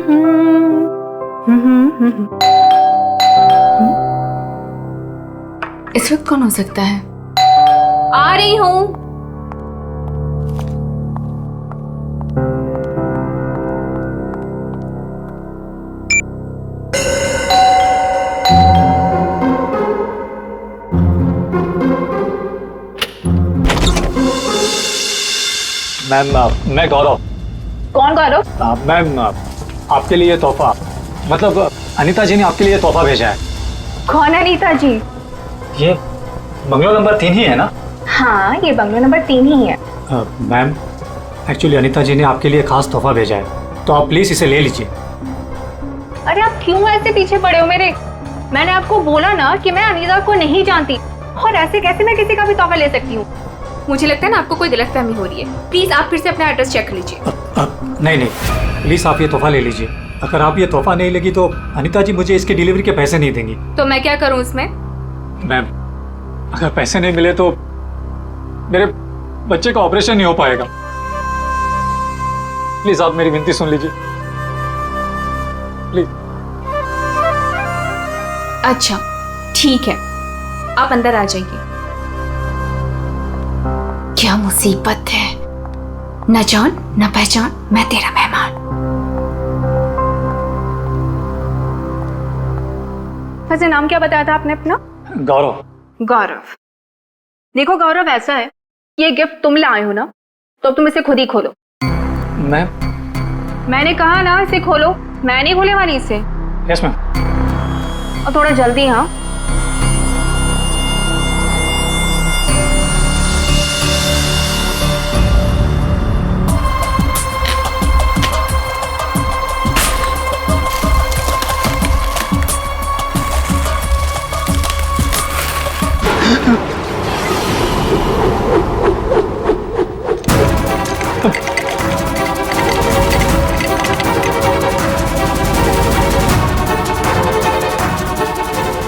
इस वक्त कौन हो सकता है? आ रही हूँ। मैम, मैं गौरव। कौन गौरव? मैम, आपके लिए तोहफा, मतलब अनीता जी ने आपके लिए तोहफा भेजा है। कौन है अनीता जी? ये बंगलो नंबर 3 ही है ना? हाँ, ये बंगलो नंबर 3 ही है। मैम, एक्चुअली अनीता जी ने आपके लिए खास तोहफा भेजा है, तो आप प्लीज इसे ले लीजिए। अरे आप क्यों ऐसे पीछे पड़े हो मेरे? मैंने आपको बोला ना कि मैं अनीता को नहीं जानती, और ऐसे कैसे मैं किसी का भी तोहफा ले सकती हूँ? मुझे लगता है ना आपको कोई गलतफहमी हो रही है। प्लीज आप फिर से अपना एड्रेस चेक कर लीजिए। नहीं, प्लीज आप ये तोहफा ले लीजिए। अगर आप ये तोहफा नहीं लेगी तो अनीता जी मुझे इसकी डिलीवरी के पैसे नहीं देंगी। तो मैं क्या करूँ इसमें? मैम, अगर पैसे नहीं मिले तो मेरे बच्चे का ऑपरेशन नहीं हो पाएगा। प्लीज आप मेरी विनती सुन लीजिए, प्लीज। अच्छा ठीक है, आप अंदर आ जाइए। क्या मुसीबत है, न जान न पहचान, मैं तेरा मेहमान। वैसे नाम क्या बताया था आपने अपना? गौरव। गौरव। देखो गौरव, ऐसा है, ये गिफ्ट तुम लाए हो ना, तो तुम इसे खुद ही खोलो। मैम? मैंने कहा ना इसे खोलो, मैं नहीं खोलने वाली इसे। Yes ma'am. और थोड़ा जल्दी। हाँ,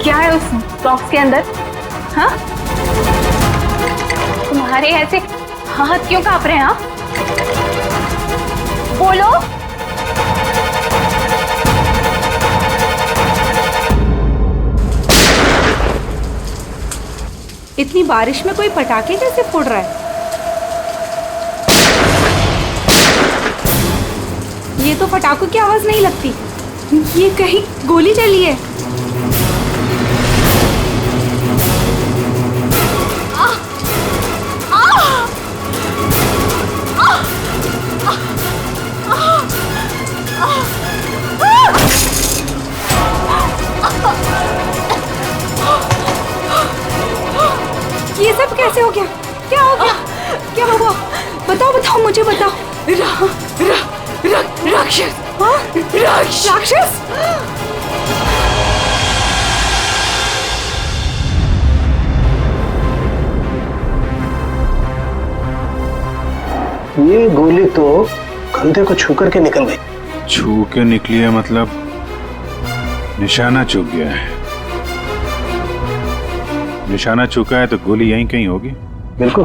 क्या है उस बॉक्स के अंदर? हाँ, तुम्हारे ऐसे हाथ क्यों कांप रहे हैं? हाँ, बोलो। इतनी बारिश में कोई पटाखे कैसे फोड़ रहा है? ये तो पटाखों की आवाज नहीं लगती, ये कहीं गोली चली है। ये सब कैसे हो गया? क्या हो गया? क्या हुआ? बताओ, मुझे बताओ। राक्षस। हाँ? राक्षस? ये गोली तो कंधे को छू करके निकल गई। छू के निकली है मतलब निशाना चूक गया है। निशाना चूका है तो गोली यहीं कहीं होगी। बिल्कुल।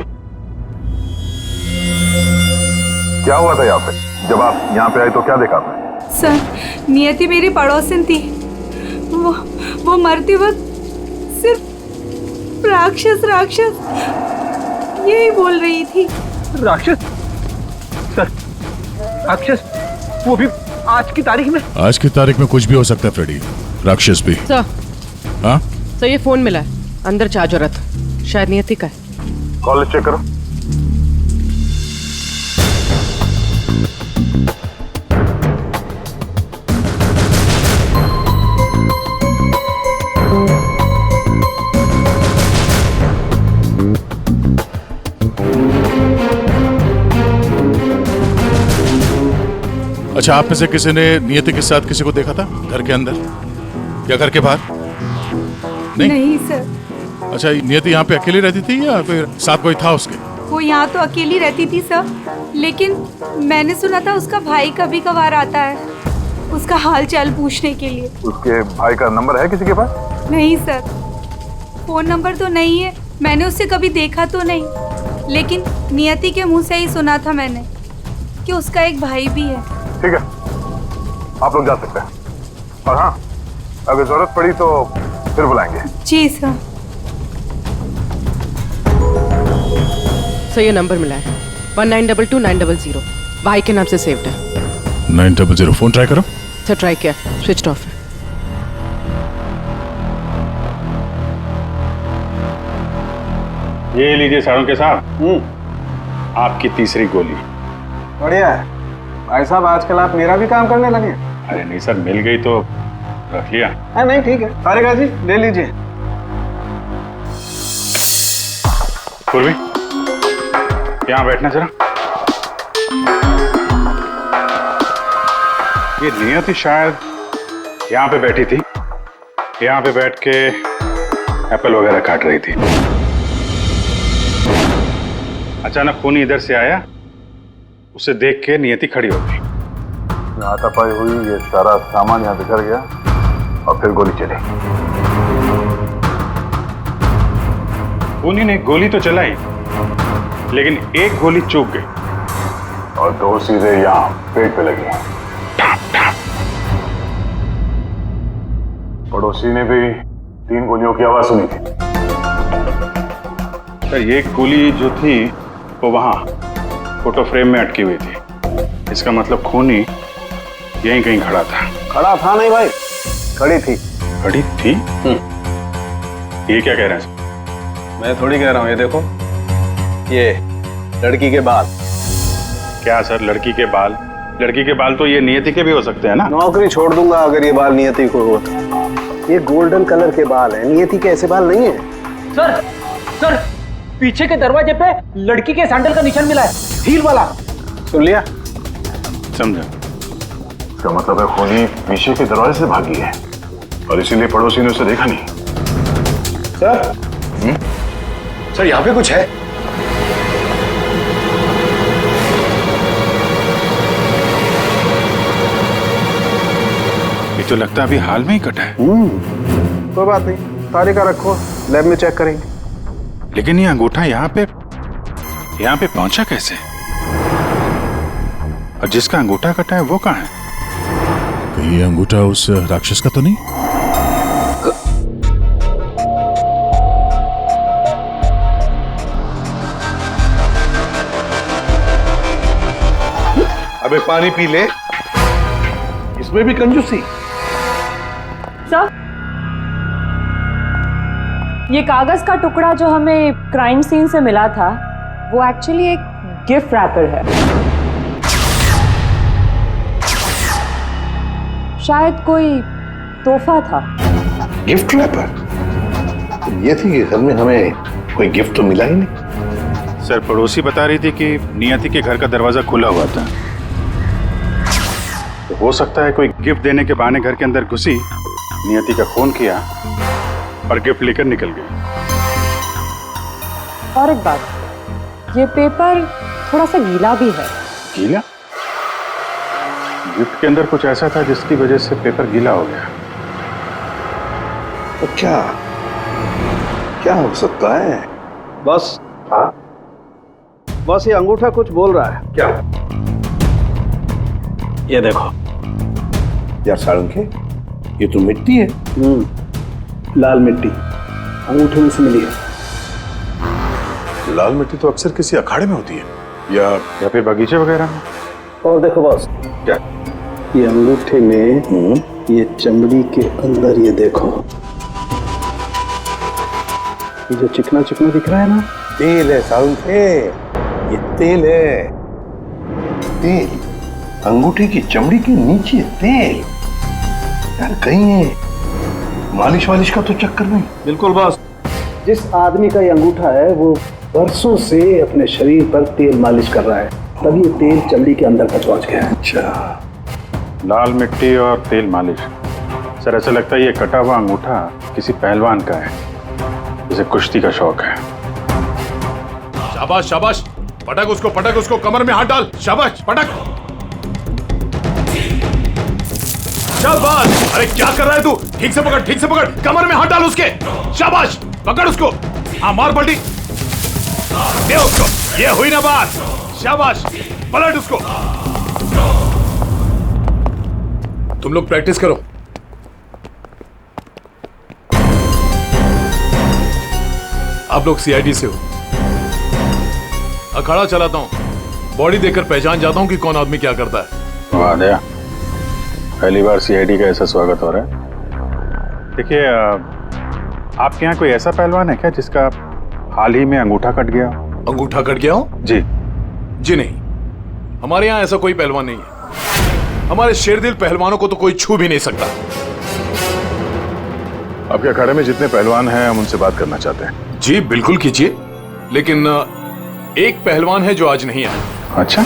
क्या हुआ था यहाँ पे? जब आप यहाँ पे आए तो क्या देखा आपने? सर, नियति मेरी पड़ोसन थी। वो मरते वक्त सिर्फ राक्षस यही बोल रही थी। राक्षस? सर, राक्षस? वो भी आज की तारीख में? आज की तारीख में कुछ भी हो सकता है फ्रेडी, राक्षस भी। सर, हाँ सर ये फोन मिला है, अंदर चार्ज हो रहा था, शायद नियति का है। कॉल चेक करो। अच्छा, आप में से किसी ने नियति के साथ किसी को देखा था घर के अंदर या घर के बाहर? नहीं सर। अच्छा, नियति यहाँ पे अकेली रहती थी या फिर साथ कोई था उसके? वो यहाँ तो अकेली रहती थी सर, लेकिन मैंने सुना था उसका भाई कभी कभार आता है उसका हाल चाल पूछने के लिए। उसके भाई का नंबर है किसी के पास? नहीं सर, फोन नंबर तो नहीं है, मैंने उससे कभी देखा तो नहीं, लेकिन नियति के मुंह से ही सुना था मैंने कि उसका एक भाई भी है। ठीक है, आप लोग जा सकते हैं। और हाँ, अगर जरूरत पड़ी तो फिर बुलाएंगे। जी सर। सर ये नंबर मिला है 1922-900 भाई के नाम से सेव्ड है। 900 फोन ट्राई करो। सर ट्राई किया, स्विच ऑफ है। ये लीजिए साळुंखे साहब, आपकी तीसरी गोली। बढ़िया है भाई साहब, आजकल आप मेरा भी काम करने लगे। अरे नहीं सर, मिल गई तो रख लिया। नहीं ठीक है, तारिका जी ले लीजिए। पूर्वी, यहाँ बैठना जरा। ये नियति शायद यहाँ पे बैठी थी, यहाँ पे बैठ के एप्पल वगैरह काट रही थी। अचानक खूनी इधर से आया, उसे देख के नियति खड़ी हो गई। हाथापाई हुई, ये सारा सामान यहाँ बिखर गया और फिर गोली चली। खूनी ने गोली तो चलाई, लेकिन एक गोली चूक गई और दो सीधे यहाँ पेट पे लगी। पड़ोसी ने भी 3 गोलियों की आवाज सुनी थी। सर ये गोली जो थी वो वहां फोटो फ्रेम में अटकी हुई थी। इसका मतलब खूनी यहीं कहीं खड़ा था। खड़ा था नहीं भाई, खड़ी थी। खड़ी थी? ये क्या कह रहे हैं सर? मैं थोड़ी कह रहा हूँ, ये देखो, ये लड़की के बाल। क्या सर, लड़की के बाल? लड़की के बाल तो ये नियति के भी हो सकते हैं ना। नौकरी छोड़ दूंगा अगर ये बाल नियति को हो तो। ये गोल्डन कलर के बाल हैं, नियति के ऐसे बाल नहीं है। सर सर, पीछे के दरवाजे पे लड़की के सैंडल का निशान मिला है, हील वाला। सुन लिया? समझा। इसका मतलब है खूनी पीछे के दरवाजे से भागी है और इसीलिए पड़ोसी ने उसे देखा नहीं। सर सर यहाँ पे कुछ है। ये तो लगता है अभी हाल में ही कटा है। कोई बात नहीं, तारिका रखो, लैब में चेक करेंगे। लेकिन ये अंगूठा यहाँ पे पहुंचा कैसे? और जिसका अंगूठा कटा है वो कहाँ है? ये अंगूठा उस राक्षस का तो नहीं? अबे पानी पी ले, इसमें भी कंजूसी। सर, ये कागज का टुकड़ा जो हमें क्राइम सीन से मिला था वो एक्चुअली एक गिफ्ट रैपर है। शायद कोई तोहफा था। Gift wrapper? ये थी कि घर में हमें कोई गिफ्ट तो मिला ही नहीं। सर पड़ोसी बता रही थी कि नियति के घर का दरवाजा खुला हुआ था, तो हो सकता है कोई गिफ्ट देने के बहाने घर के अंदर घुसी, नियति का खून किया और गिफ्ट लेकर निकल गई। और एक बात, ये पेपर थोड़ा सा गीला भी है। गीला? गिफ्ट के अंदर कुछ ऐसा था जिसकी वजह से पेपर गीला हो गया। तो क्या हो सकता है? बस बस ये अंगूठा कुछ बोल रहा है। क्या? ये देखो यार साळुंखे, ये तो मिट्टी है। लाल मिट्टी अंगूठे में से मिली है। लाल मिट्टी तो अक्सर किसी अखाड़े में होती है या फिर बगीचे वगैरह में। और देखो बॉस, क्या? ये अंगूठे में ये चमड़ी के अंदर, ये देखो, ये जो चिकना चिकना दिख रहा है ना, तेल है साळुंखे, ये तेल है। तेल अंगूठे की चमड़ी के नीचे तेल। यार कहीं मालिश वालिश का तो चक्कर नहीं? बिल्कुल बॉस, जिस आदमी का ये अंगूठा है वो बरसों से अपने शरीर पर तेल मालिश कर रहा है, तभी ये तेल चमड़ी के अंदर तक पहुंच गया है। अच्छा, लाल मिट्टी और तेल मालिश। सर ऐसा लगता है ये कटा हुआ अंगूठा किसी पहलवान का है, जिसे कुश्ती का शौक है। शाबाश शाबाश, पटक उसको, कमर में हाथ डाल। शाबाश, पटक। शाबाश। अरे क्या कर रहा है तू? ठीक से पकड़, कमर में हाथ डाल उसके। शाबाश, पकड़ उसको। हाँ मार पलटी, दे उसको। ये हुई ना बात। शाबाश, पलट उसको। तुम लोग प्रैक्टिस करो। आप लोग सीआईडी से हो। अखाड़ा चलाता हूं, बॉडी देखकर पहचान जाता हूं कि कौन आदमी क्या करता है। वाह दया, पहली बार सीआईडी का ऐसा स्वागत हो रहा है। देखिए, आपके यहाँ कोई ऐसा पहलवान है क्या जिसका हाल ही में अंगूठा कट गया? अंगूठा कट गया हो? जी जी नहीं, हमारे यहाँ ऐसा कोई पहलवान नहीं है। हमारे शेरदिल पहलवानों को तो कोई छू भी नहीं सकता। आपके अखाड़े में जितने पहलवान हैं हम उनसे बात करना चाहते हैं। जी बिल्कुल कीजिए, लेकिन एक पहलवान है जो आज नहीं आया। अच्छा,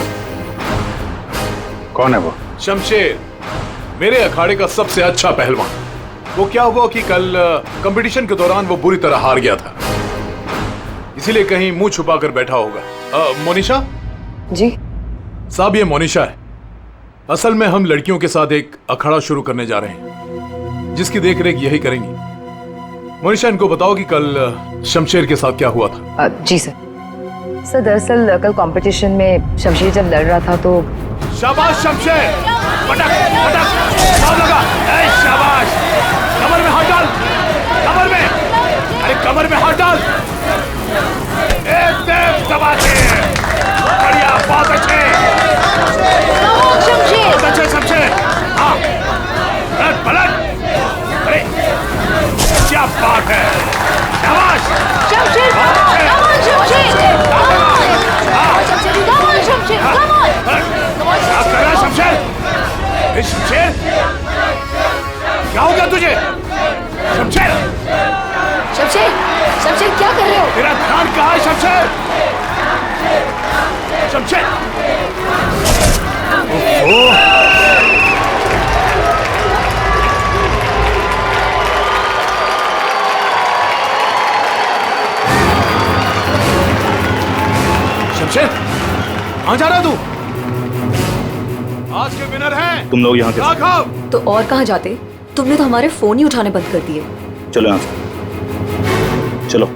कौन है वो? शमशेर, मेरे अखाड़े का सबसे अच्छा पहलवान। वो क्या हुआ कि कल कंपटीशन के दौरान वो बुरी तरह हार गया था, इसीलिए कहीं मुंह छुपाकर बैठा होगा। मोनिशा जी साहब, ये मोनिशा है। असल में हम लड़कियों के साथ एक अखाड़ा शुरू करने जा रहे हैं, जिसकी देखरेख यही करेंगी। मोनिशा, इनको बताओ कि कल शमशेर के साथ क्या हुआ था। जी सर। सर दरअसल कल कंपटीशन में शमशेर जब लड़ रहा था तो शाबाश शमशेर, पटक पटक, दाव लगा। ए शाबाश, कमर में हाथ डाल, कमर में, अरे कमर में हाथ डाल। एकदम दबा के, बढ़िया, बहुत अच्छे, बहुत अच्छे शमशेर। हाँ, पलट पलट, अरे क्या बात है, शाबाश शमशेर, क्या कर रहा है शमशेर? ए शमशेर, क्या हो गया तुझे? शमशेर, शमशेर, शमशेर क्या कर रहे हो? तेरा ध्यान कहाँ है शमशेर? शमशेर, शमशेर, कहाँ जा रहा है तू? आज के विनर हैं तुम लोग यहाँ के। राघव। तो और कहाँ जाते? तुमने तो हमारे फोन ही उठाने बंद कर दिए। चलो यहाँ से, चलो।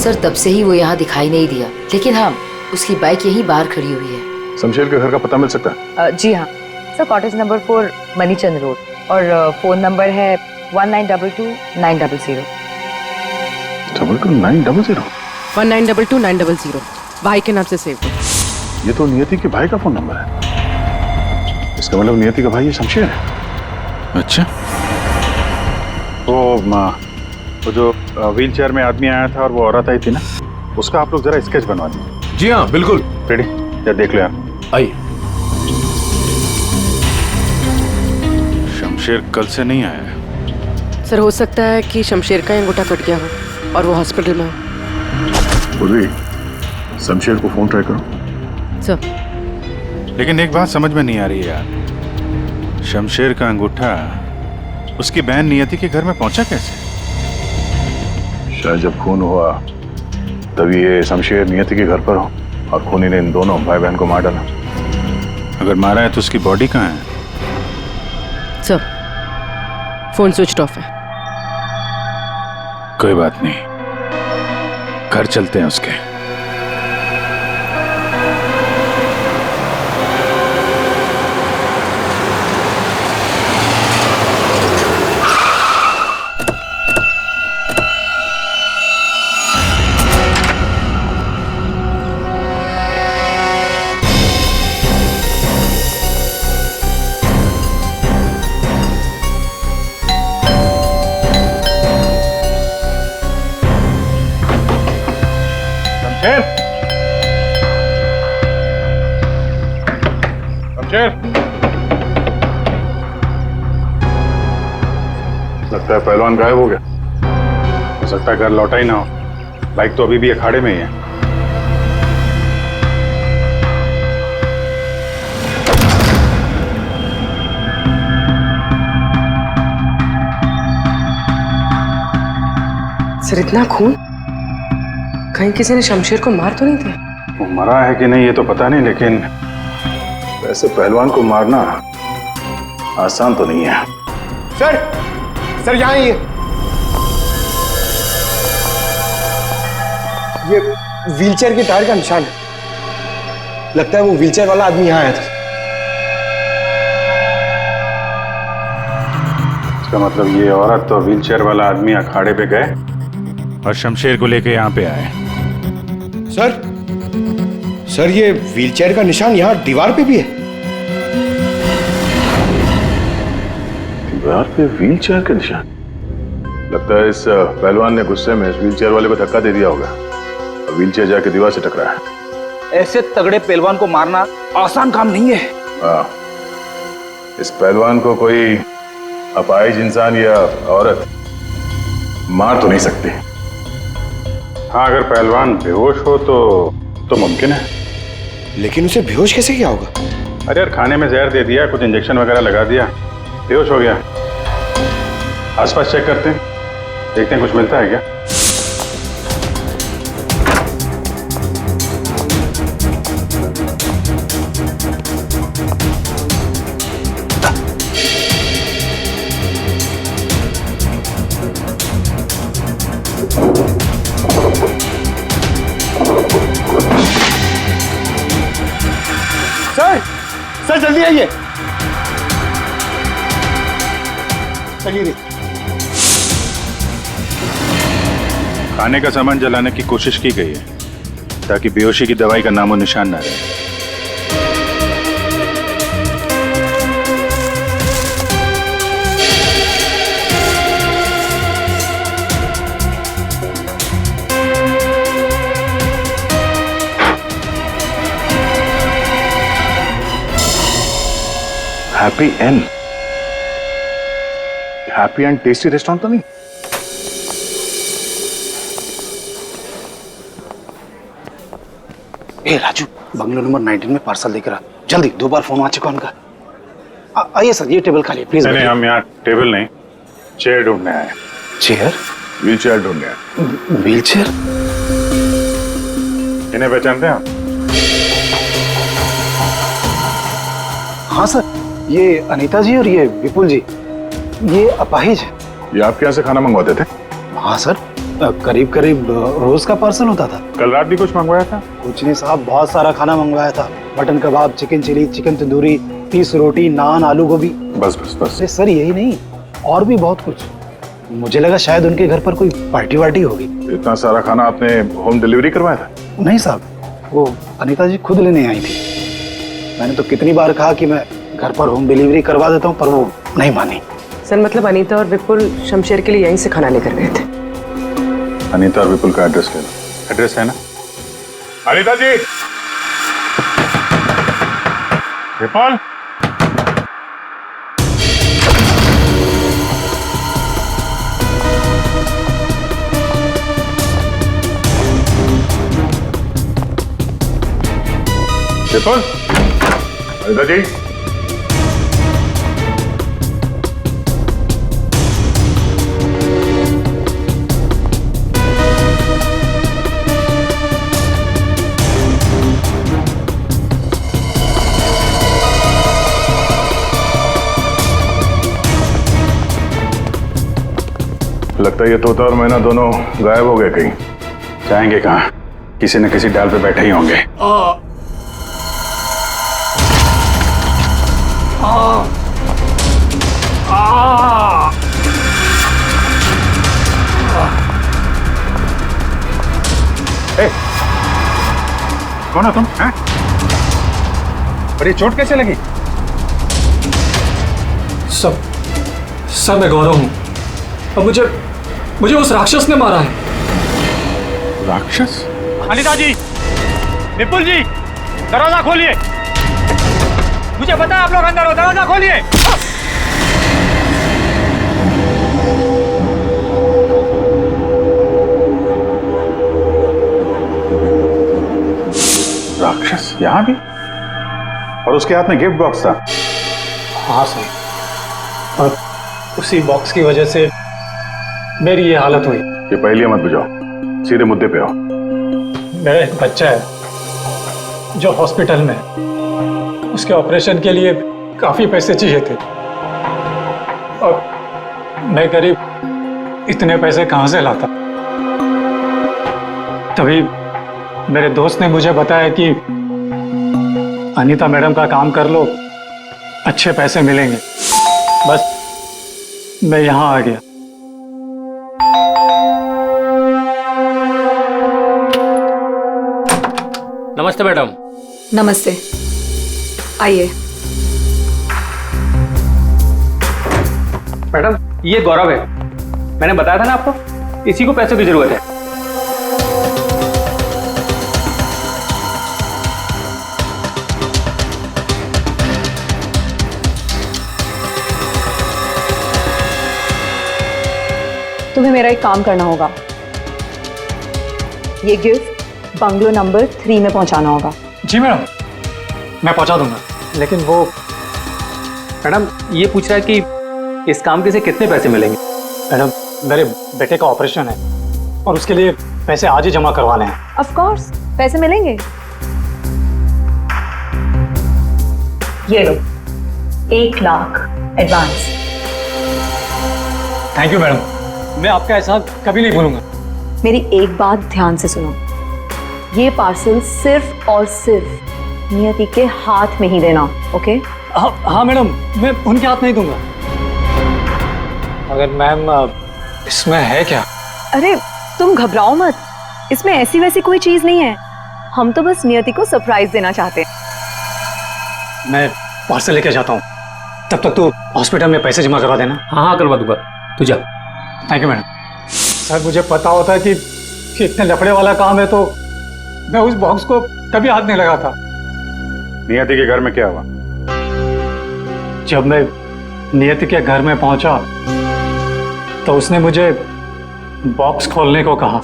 सर तब से ही वो यहाँ दिखाई नहीं दिया, लेकिन हाँ, उसकी बाइक यहीं बाहर खड़ी हुई है। शमशेर के घर का पता मिल सकता है? जी हाँ सर, कॉटेज नंबर 4 मनीचंद रोड, और फोन नंबर है 1922-900। 22-900? 1922-900 भाई के नाम से सेव है। ये तो नियति के भाई का फोन नंबर है। इसका मतलब नियति का भाई ये शमशेर है। अच्छा, वो जो व्हील चेयर में आदमी आया था और वो औरत आई थी ना, उसका आप लोग जरा स्केच बनवा दीजिए। जी हाँ बिल्कुल। रेडी, जरा देख लो यार। आइए। शमशेर कल से नहीं आया है। सर हो सकता है कि शमशेर का अंगूठा कट गया हो और वो हॉस्पिटल में हो। पूर्वी, शमशेर को फोन ट्राई करो। सर लेकिन एक बात समझ में नहीं आ रही है यार, शमशेर का अंगूठा उसकी बहन नियति के घर में पहुंचा कैसे? शायद जब खून हुआ तभी ये शमशेर नियति के घर पर हो और खूनी ने इन दोनों भाई बहन को मार डाला। अगर मारा है तो उसकी बॉडी कहाँ है? सर फोन स्विच ऑफ है। कोई बात नहीं, घर चलते हैं उसके। लगता है पहलवान गायब हो गया। हो सकता है घर लौटा ही ना हो। बाइक तो अभी भी अखाड़े में ही है। सर इतना खून, कहीं किसी ने शमशेर को मार तो नहीं दिया? वो मरा है कि नहीं ये तो पता नहीं, लेकिन वैसे पहलवान को मारना आसान तो नहीं है। सर यहाँ ये व्हीलचेयर के टायर का निशान है। लगता है वो व्हीलचेयर वाला आदमी यहाँ आया था। इसका मतलब ये औरत और व्हीलचेयर वाला आदमी अखाड़े पे गए और शमशेर को लेके यहाँ पे आए। सर ये व्हीलचेयर का निशान यहाँ दीवार पे भी है। दीवार पे व्हीलचेयर का निशान? लगता है इस पहलवान ने गुस्से में इस व्हीलचेयर वाले को धक्का दे दिया होगा और व्हीलचेयर जाके दीवार से टकराया है। ऐसे तगड़े पहलवान को मारना आसान काम नहीं है। हाँ, इस पहलवान को कोई अपाहिज इंसान या औरत मार तो नहीं सकती। हाँ, अगर पहलवान बेहोश हो तो मुमकिन है। लेकिन उसे बेहोश कैसे किया होगा? अरे यार, खाने में जहर दे दिया, कुछ इंजेक्शन वगैरह लगा दिया, बेहोश हो गया। आसपास चेक करते हैं, देखते हैं कुछ मिलता है क्या। सर जल्दी आइए। चलिए। खाने का सामान जलाने की कोशिश की गई है ताकि बेहोशी की दवाई का नामो निशान ना रहे। हैप्पी एंड टेस्टी रेस्टोरेंट तो नहीं? ए राजू, बंगलो नंबर 19 में पार्सल लेकर आ जल्दी। 2 बार फोन आ चुका उनका। आइए सर, ये टेबल खाली प्लीज। नहीं, हम यहाँ टेबल नहीं, चेयर ढूंढने आए। चेयर? व्हीलचेयर ढूंढने आए। व्हीलचेयर? इन्हें पहचानते हैं आप? हाँ सर, ये अनीता जी और ये विपुल जी, ये अपाहिज है। ये आपके यहाँ से खाना मंगवाते थे? हाँ सर, करीब करीब रोज का पार्सल होता था। कल रात भी कुछ मंगवाया था? कुछ नहीं साहब, बहुत सारा खाना मंगवाया था। मटन कबाब, चिकन चिली, चिकन तंदूरी, 30 रोटी, नान, आलू गोभी। बस बस बस। अरे सर यही नहीं, और भी बहुत कुछ। मुझे लगा शायद उनके घर पर कोई पार्टी वार्टी होगी। इतना सारा खाना आपने होम डिलीवरी करवाया था? नहीं साहब, वो अनीता जी खुद लेने आई थी। मैंने तो कितनी बार कहा कि मैं घर पर होम डिलीवरी करवा देता हूँ, पर वो नहीं मानी। सर मतलब अनीता और विपुल शमशेर के लिए यहीं से खाना लेकर गए थे। अनीता और विपुल का एड्रेस ले लो। एड्रेस है ना? अनीता जी, विपुल, विपुल, अनीता जी। लगता है ये तोता और मैना दोनों गायब हो गए कहीं। जाएंगे कहाँ? किसी न किसी डाल पे बैठे ही होंगे। कौन हो तुम? हैं? और ये चोट कैसे लगी? सब मैं गौरव हूँ। अब मुझे उस राक्षस ने मारा है। राक्षस? अनीता जी, विपुल जी, दरवाजा खोलिए। मुझे पता है आप लोग अंदर हो, दरवाजा खोलिए। राक्षस यहाँ भी? और उसके हाथ में गिफ्ट बॉक्स था? हाँ सर, और उसी बॉक्स की वजह से मेरी ये हालत हुई। ये पहले मत बुझाओ, सीधे मुद्दे पे आओ। मेरा एक बच्चा है जो हॉस्पिटल में है। उसके ऑपरेशन के लिए काफी पैसे चाहिए थे और मैं करीब इतने पैसे कहाँ से लाता। तभी मेरे दोस्त ने मुझे बताया कि अनीता मैडम का काम कर लो, अच्छे पैसे मिलेंगे। बस मैं यहाँ आ गया। नमस्ते मैडम। नमस्ते, आइए। मैडम ये गौरव है, मैंने बताया था ना आपको, इसी को पैसों की जरूरत है। तुम्हें मेरा एक काम करना होगा, ये गिफ्ट बंगलो नंबर 3 में पहुंचाना होगा। जी मैडम, मैं पहुंचा दूंगा। लेकिन वो मैडम ये पूछ रहा है कि इस काम के से कितने पैसे मिलेंगे? मैडम, मेरे बेटे का ऑपरेशन है और उसके लिए पैसे आज ही जमा करवाने हैं। ऑफ कोर्स पैसे मिलेंगे। ये लो 1 lakh advance. Thank you madam, मैं आपका एहसान कभी नहीं भूलूंगा। मेरी एक बात ध्यान से सुनो, ये पार्सल सिर्फ और सिर्फ नियति के हाथ में ही देना, ओके? हाँ मैडम, मैं उनके हाथ नहीं दूंगा। मगर मैम इसमें है क्या? अरे तुम घबराओ मत, इसमें ऐसी वैसी कोई चीज नहीं है। हम तो बस नियति को सरप्राइज देना चाहते हैं। मैं पार्सल लेके जाता हूँ, तब तक तो हॉस्पिटल में पैसे जमा करवा देना। हाँ करवा दूंगा, तू जा। Thank you madam. सर मुझे पता होता कि इतने लफड़े वाला काम है तो मैं उस बॉक्स को कभी हाथ नहीं लगाता। नियति के घर में क्या हुआ? जब मैं नियति के घर में पहुंचा तो उसने मुझे बॉक्स खोलने को कहा।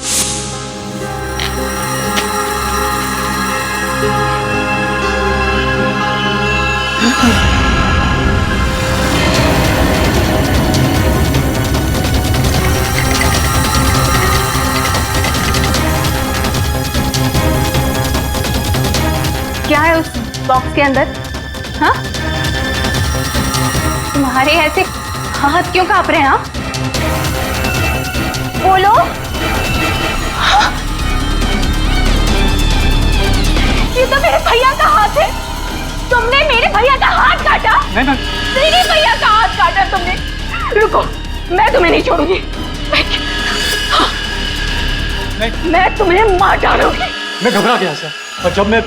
क्या है उस बॉक्स के अंदर? हाँ, तुम्हारे ऐसे हाथ क्यों कांप रहे हैं? हाँ, बोलो। हाँ? ये तो मेरे भैया का हाथ है। तुमने मेरे भैया का हाथ काटा? नहीं। मेरे भैया का हाथ काटा तुमने। रुको, मैं तुम्हें नहीं छोड़ूंगी। मैं तुम्हें मार डालूंगी। मैं घबरा गया सर, और जब मैं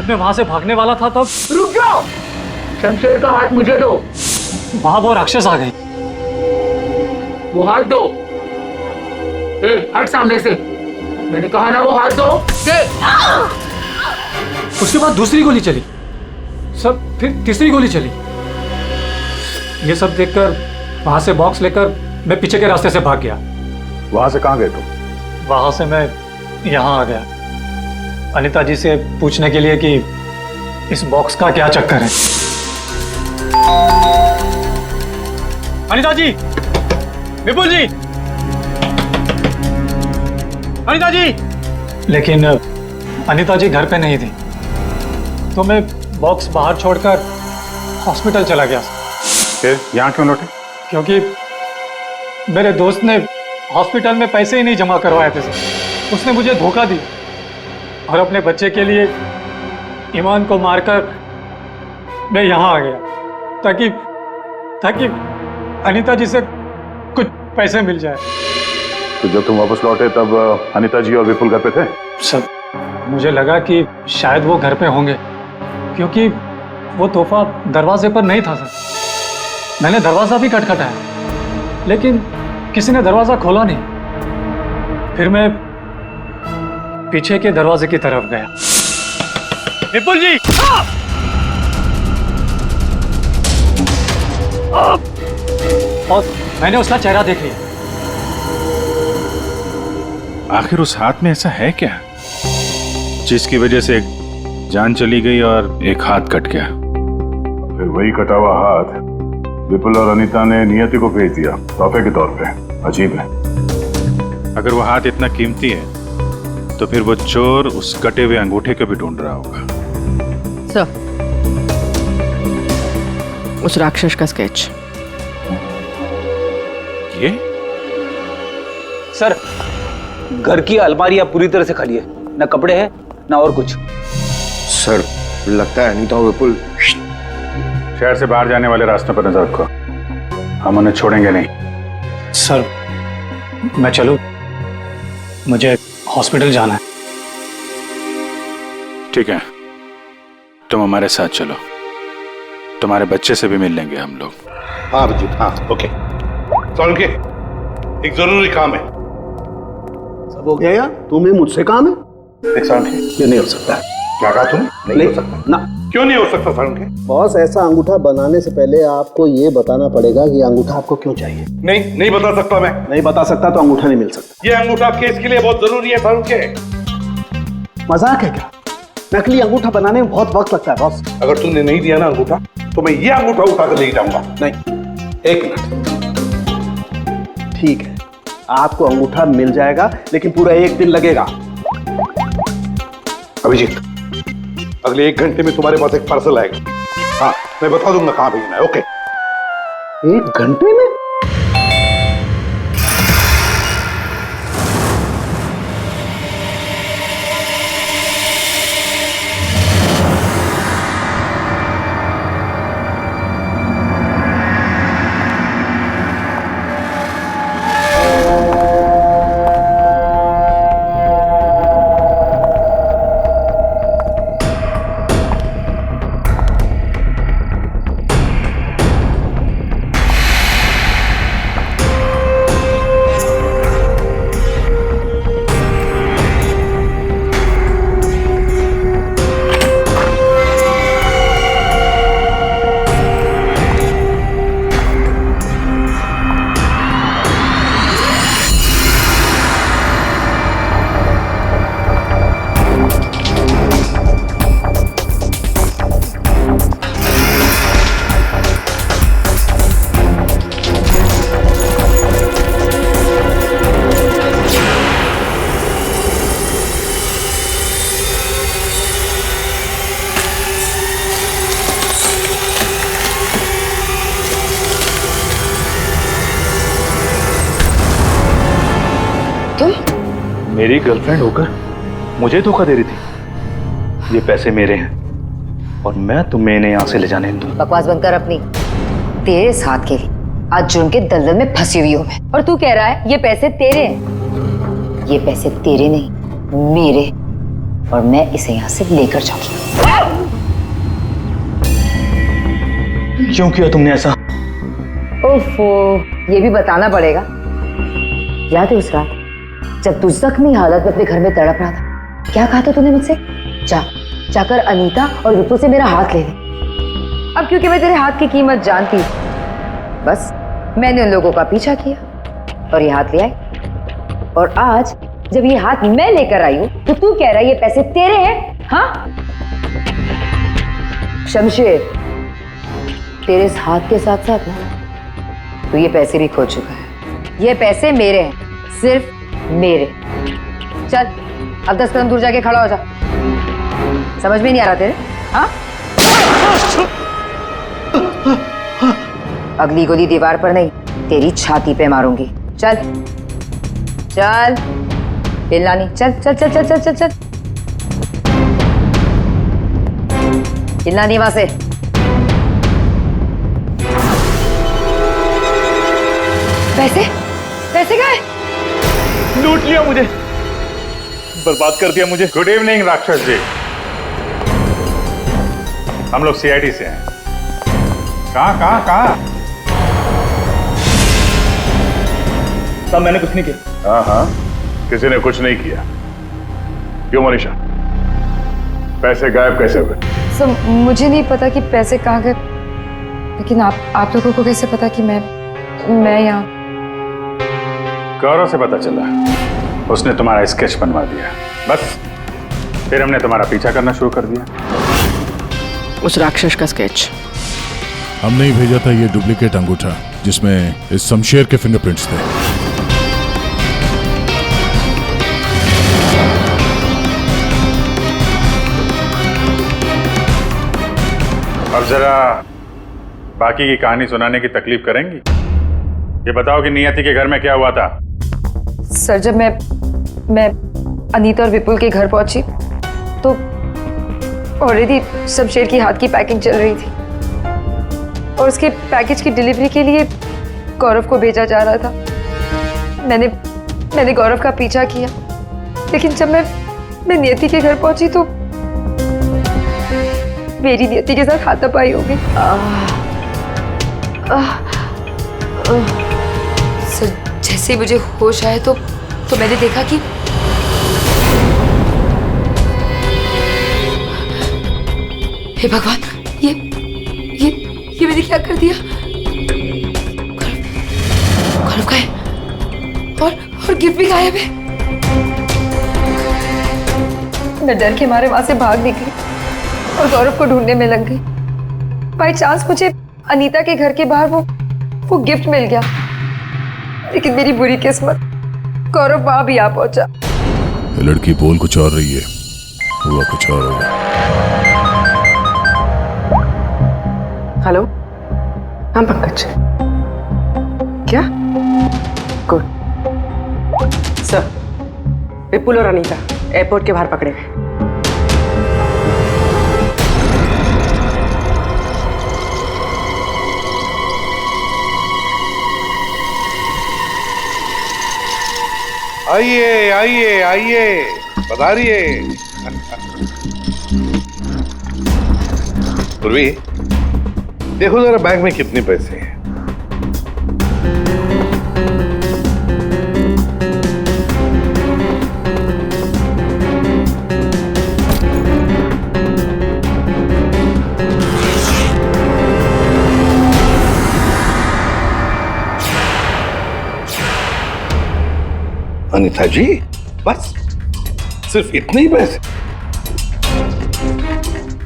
वहां से भागने वाला था तब। रुक जाओ, शमशेर का हाथ मुझे दो। वहां वो राक्षस आ गई। वो हाथ दो। हट सामने से, मैंने कहा ना वो हाथ दो। उसके बाद दूसरी गोली चली, सब फिर तीसरी गोली चली। ये सब देखकर वहां से बॉक्स लेकर मैं पीछे के रास्ते से भाग गया। वहां से कहां गए तुम? वहां से मैं यहाँ आ गया अनीता जी से पूछने के लिए कि इस बॉक्स का क्या चक्कर है। अनीता जी, विपुल जी, अनीता जी। लेकिन अनीता जी घर पे नहीं थी, तो मैं बॉक्स बाहर छोड़कर हॉस्पिटल चला गया। फिर यहाँ क्यों लौटे? क्योंकि मेरे दोस्त ने हॉस्पिटल में पैसे ही नहीं जमा करवाए थे सर। उसने मुझे धोखा दी और अपने बच्चे के लिए ईमान को मारकर मैं यहाँ आ गया ताकि अनीता जी से कुछ पैसे मिल जाए। तो जब तुम वापस लौटे तब अनीता जी और विपुल घर पे थे? सर मुझे लगा कि शायद वो घर पे होंगे, क्योंकि वो तोहफा दरवाजे पर नहीं था सर। मैंने दरवाजा भी खटखटाया, लेकिन किसी ने दरवाजा खोला नहीं। फिर मैं पीछे के दरवाजे की तरफ गया। विपुल जी! और मैंने उसका चेहरा देख लिया। आखिर उस हाथ में ऐसा है क्या जिसकी वजह से एक जान चली गई और एक हाथ कट गया? फिर वही कटा हुआ हाथ विपुल और अनीता ने नियति को भेज दिया तोहफे के तौर पे। अजीब है। अगर वो हाथ इतना कीमती है तो फिर वो चोर उस कटे हुए अंगूठे को भी ढूंढ रहा होगा। सर, उस राक्षस का स्केच। ये सर, घर की अलमारियां पूरी तरह से खाली है, ना कपड़े हैं ना और कुछ। सर लगता है अनीता और विपुल शहर से बाहर जाने वाले रास्ते पर नजर रखो। हम उन्हें छोड़ेंगे नहीं। सर मैं चलूं? मुझे हॉस्पिटल जाना है। ठीक है, तुम हमारे साथ चलो, तुम्हारे बच्चे से भी मिल लेंगे हम लोग। हाँ अभिजीत, हाँ ओके। सोलंकी, एक जरूरी काम है। सब हो गया यार, तुम्हें मुझसे काम है? एक सोलंकी, ये नहीं हो सकता। क्या कहा तुमने? नहीं हो सकता ना। क्यों नहीं हो सकता सोलंकी? बॉस, ऐसा अंगूठा बनाने से पहले आपको ये बताना पड़ेगा कि अंगूठा आपको क्यों चाहिए। नहीं बता सकता मैं। नहीं बता सकता तो अंगूठा नहीं मिल सकता। ये अंगूठा केस के लिए बहुत जरूरी है सोलंकी। मजाक है क्या? नकली अंगूठा बनाने में बहुत वक्त लगता है बॉस। अगर तुमने नहीं दिया ना अंगूठा, तो मैं ये अंगूठा उठा कर ले जाऊंगा। नहीं, एक मिनट। ठीक है, आपको अंगूठा मिल जाएगा, लेकिन पूरा 1 दिन लगेगा। अभिजीत, अगले 1 घंटे में तुम्हारे पास एक पार्सल आएगा। हाँ, मैं बता दूंगा कहां भेजना है। ओके। 1 घंटे में? मेरी गर्लफ्रेंड होकर मुझे धोखा दे रही थी। ये पैसे मेरे हैं और मैं तुम्हें इन्हें यहाँ से ले जाने दूँ। बकवास बंद कर अपनी। तेरे साथ के लिए आज जुर्म के दलदल में फंसी हुई हूँ मैं, और तू कह रहा है ये पैसे तेरे हैं। ये पैसे तेरे नहीं, मेरे, और मैं इसे यहाँ से लेकर जाऊंगी। क्यों किया तुमने ऐसा? ओफो, ये भी बताना पड़ेगा। याद है उस रात जब तू जख्मी हालत में अपने घर में तड़प रहा था, क्या कहा था तूने मुझसे? जाकर अनीता और विपुल से मेरा हाथ ले ले। अब क्योंकि मैं तेरे हाथ की कीमत जानती हूँ, बस मैंने उन लोगों का पीछा किया और ये हाथ ले आई। और आज जब ये हाथ मैं लेकर आई हूँ, तो तू कह रहा है ये पैसे तेरे हैं? हाँ शमशेर, तेरे इस हाथ के साथ साथ ना तू ये पैसे भी खो चुका है। ये पैसे मेरे हैं, सिर्फ मेरे। चल अब 10 कदम दूर जाके खड़ा हो जा। समझ में नहीं आ रहा तेरे? हाँ, अगली गोली दीवार पर नहीं, तेरी छाती पे मारूंगी। चल चल, हिलना नहीं। चल चल चल चल चल चल चल, हिलना नहीं वहां से। पैसे पैसे कहाँ हैं? लूट लिया मुझे, बर्बाद कर दिया मुझे। गुड इवनिंग राक्षस जी, हम लोग सीआईडी से हैं। कहाँ? सब मैंने कुछ नहीं किया। हाँ, किसी ने कुछ नहीं किया। क्यों मनीषा, पैसे गायब कैसे हुए? सर मुझे नहीं पता कि पैसे कहाँ गए, लेकिन आप लोगों को कैसे पता कि मैं यहाँ? गौरव से पता चला, उसने तुम्हारा स्केच बनवा दिया। बस फिर हमने तुम्हारा पीछा करना शुरू कर दिया। उस राक्षस का स्केच हमने ही भेजा था, ये डुप्लीकेट अंगूठा जिसमें इस शमशेर के फिंगरप्रिंट्स थे। अब जरा बाकी की कहानी सुनाने की तकलीफ करेंगी? ये बताओ कि नियति के घर में क्या हुआ था? सर जब मैं अनीता और विपुल के घर पहुंची तो ऑलरेडी शमशेर की हाथ की पैकिंग चल रही थी, और उसके पैकेज की डिलीवरी के लिए गौरव को भेजा जा रहा था। मैंने गौरव का पीछा किया, लेकिन जब मैं नियति के घर पहुंची तो मेरी नियति के साथ हाथापाई हो गई। सर, जैसे मुझे होश आया तो मैंने देखा कि हे भगवान, ये मैंने क्या कर दिया? गौरव का है और गिफ्ट भी गायब है। मैं डर के मारे वहां से भाग निकली और गौरव को ढूंढने में लग गई। बाई चांस मुझे अनीता के घर के बाहर वो गिफ्ट मिल गया, लेकिन मेरी बुरी किस्मत, गौरव वहां भी आ पहुंचा। ये लड़की बोल कुछ और रही है, हुआ कुछ और होगा। हेलो, हाँ पंकज, क्या? गुड सर, विपुल और अनीता एयरपोर्ट के बाहर पकड़े गए। आइए आइए आइए, पधारिए। पूर्वी, देखो जरा बैंक में कितने पैसे हैं। अनीता जी, बस सिर्फ इतने ही पैसे?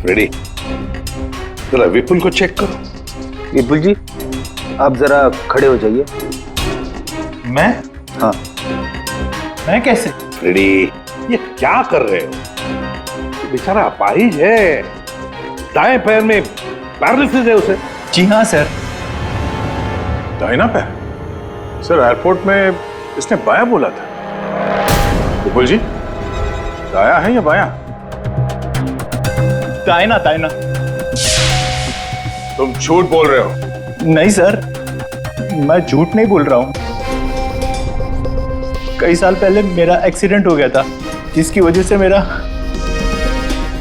रेडी, जरा विपुल को चेक करो। विपुल जी, आप जरा खड़े हो जाइए। मैं? हाँ। मैं कैसे? रेडी, ये क्या कर रहे हो? बेचारा अपाहिज है, दाएं पैर में पैरालिसिस है उसे। जी हाँ सर। दाहिना पैर? सर, एयरपोर्ट में इसने बायां बोला था। विपुल जी, दाया है या बायां? दाहिना दाहिना। तुम झूठ बोल रहे हो। नहीं सर, मैं झूठ नहीं बोल रहा हूं। कई साल पहले मेरा एक्सीडेंट हो गया था, जिसकी वजह से मेरा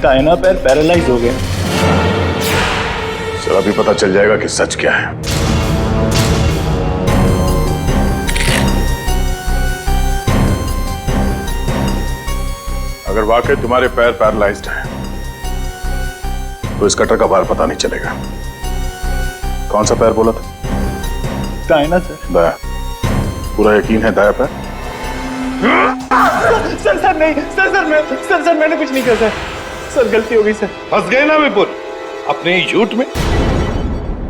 दाहिना पैर पैरालाइज हो गया। सर, अभी पता चल जाएगा कि सच क्या है। अगर वाकई तुम्हारे पैर पैरालाइज्ड हैं, तो इस कटर का भार पता नहीं चलेगा। कौन सा पैर बोला था? दाहिना सर। दाया? पूरा यकीन है दाया पैर? सर नहीं, सर मैंने कुछ नहीं किया सर, गलती हो गई सर। फंस गए ना विपुल अपने ही झूठ में।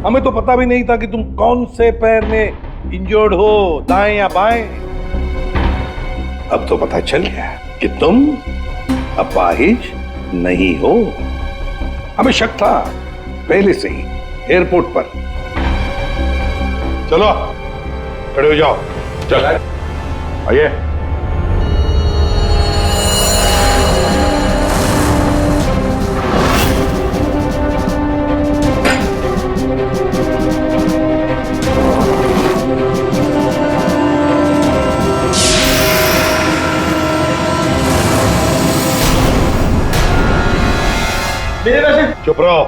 हमें तो पता भी नहीं था कि तुम कौन से पैर में इंजर्ड हो, दाएं या बाएं। अब तो पता चल गया कि तुम अपाहिज नहीं हो। हमें शक था पहले से ही एयरपोर्ट पर। चलो खड़े हो जाओ। चल आइए। चुप रहो,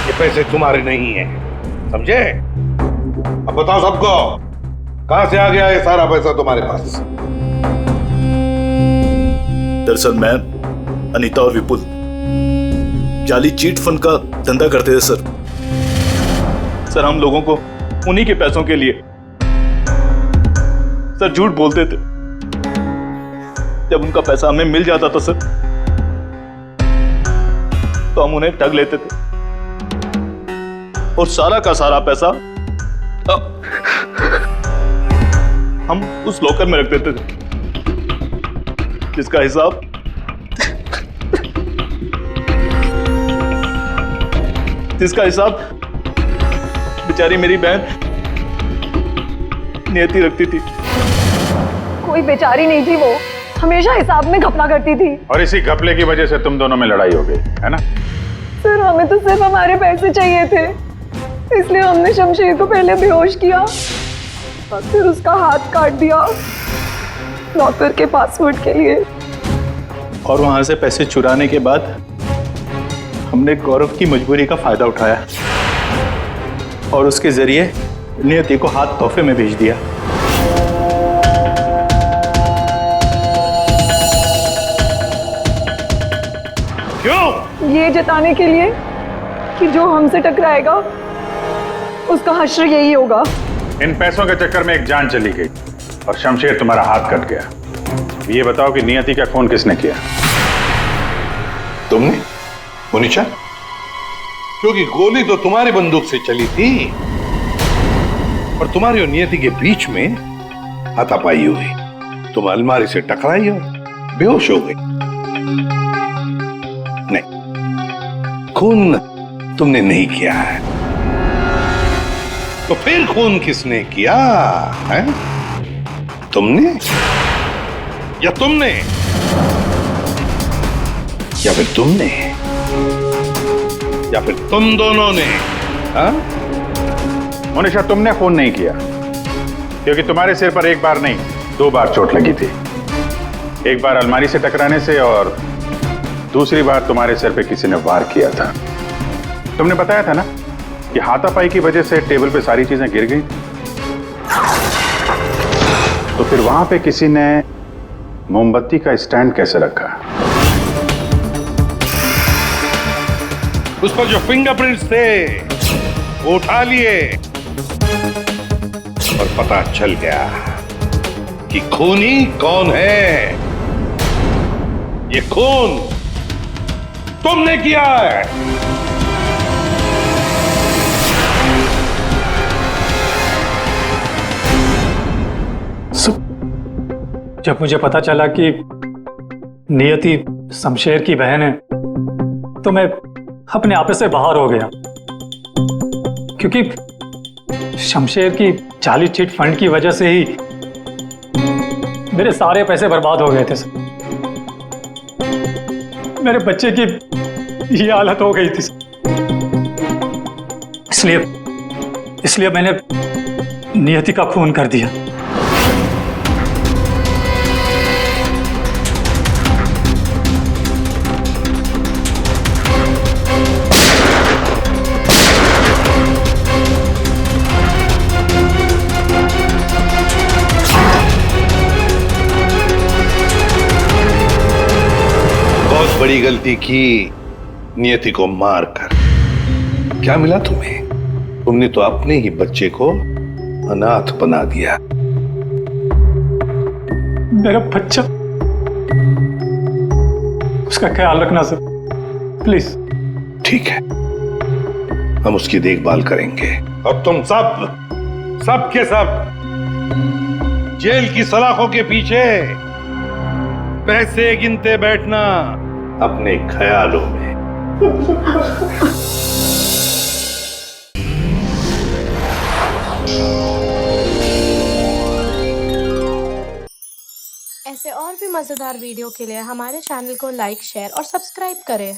ये पैसे तुम्हारे नहीं हैं, समझे? अब बताओ सबको, कहां से आ गया ये सारा पैसा तुम्हारे पास? दरअसल मैं, अनीता और विपुल जाली चीट फंड का धंधा करते थे सर। हम लोगों को उन्हीं के पैसों के लिए सर झूठ बोलते थे। जब उनका पैसा हमें मिल जाता था सर, तो हम उन्हें ठग लेते थे और सारा का सारा पैसा हम उस लॉकर में रख देते थे, जिसका हिसाब बेचारी मेरी बहन नियति रखती थी। कोई बेचारी नहीं थी, वो हमेशा हिसाब में घपला करती थी। और इसी घपले की वजह से तुम दोनों में लड़ाई हो गई, है ना? सर, हमें तो सिर्फ हमारे पैसे चाहिए थे, इसलिए हमने शमशेर को पहले बेहोश किया, और फिर उसका हाथ काट दिया नौकर के पासवर्ड के लिए। और वहां से पैसे चुराने के बाद हमने गौरव की मजबूरी का फायदा उठाया और उसके जरिए नियति को हाथ तोहफे में भेज दिया। क्यों? ये जताने के लिए कि जो हमसे टकराएगा उसका हश्र यही होगा। इन पैसों के चक्कर में एक जान चली गई और शमशेर तुम्हारा हाथ कट गया। ये बताओ कि नियति का खून किसने किया? तुमने मुनीचा? क्योंकि गोली तो तुम्हारी बंदूक से चली थी और तुम्हारी और नियति के बीच में हाथापाई हुई। तुम अलमारी से टकराई और बेहोश हो गई। नहीं, खून तुमने नहीं किया है। तो फिर खून किसने किया है? तुमने या तुमने या फिर तुमने या फिर तुम दोनों ने? हाँ? मोनिशा, तुमने खून नहीं किया क्योंकि तुम्हारे सिर पर एक बार नहीं 2 बार चोट लगी थी। एक बार अलमारी से टकराने से और दूसरी बार तुम्हारे सिर पे किसी ने वार किया था। तुमने बताया था ना कि हाथापाई की वजह से टेबल पे सारी चीजें गिर गई। तो फिर वहां पे किसी ने मोमबत्ती का स्टैंड कैसे रखा? उस पर जो फिंगरप्रिंट्स थे वो उठा लिए और पता चल गया कि खूनी कौन है। ये खून तुमने किया है। जब मुझे पता चला कि नियति शमशेर की बहन है तो मैं अपने आपे से बाहर हो गया, क्योंकि शमशेर की जाली चिट फंड की वजह से ही मेरे सारे पैसे बर्बाद हो गए थे। मेरे बच्चे की ये हालत हो गई थी। इसलिए मैंने नियति का खून कर दिया। बड़ी गलती की नियति को मारकर। क्या मिला तुम्हें? तुमने तो अपने ही बच्चे को अनाथ बना दिया। मेरा बच्चा, उसका ख्याल रखना सर, प्लीज। ठीक है, हम उसकी देखभाल करेंगे और तुम सब के सब जेल की सलाखों के पीछे पैसे गिनते बैठना अपने ख्यालों में। ऐसे और भी मजेदार वीडियो के लिए हमारे चैनल को लाइक, शेयर और सब्सक्राइब करें।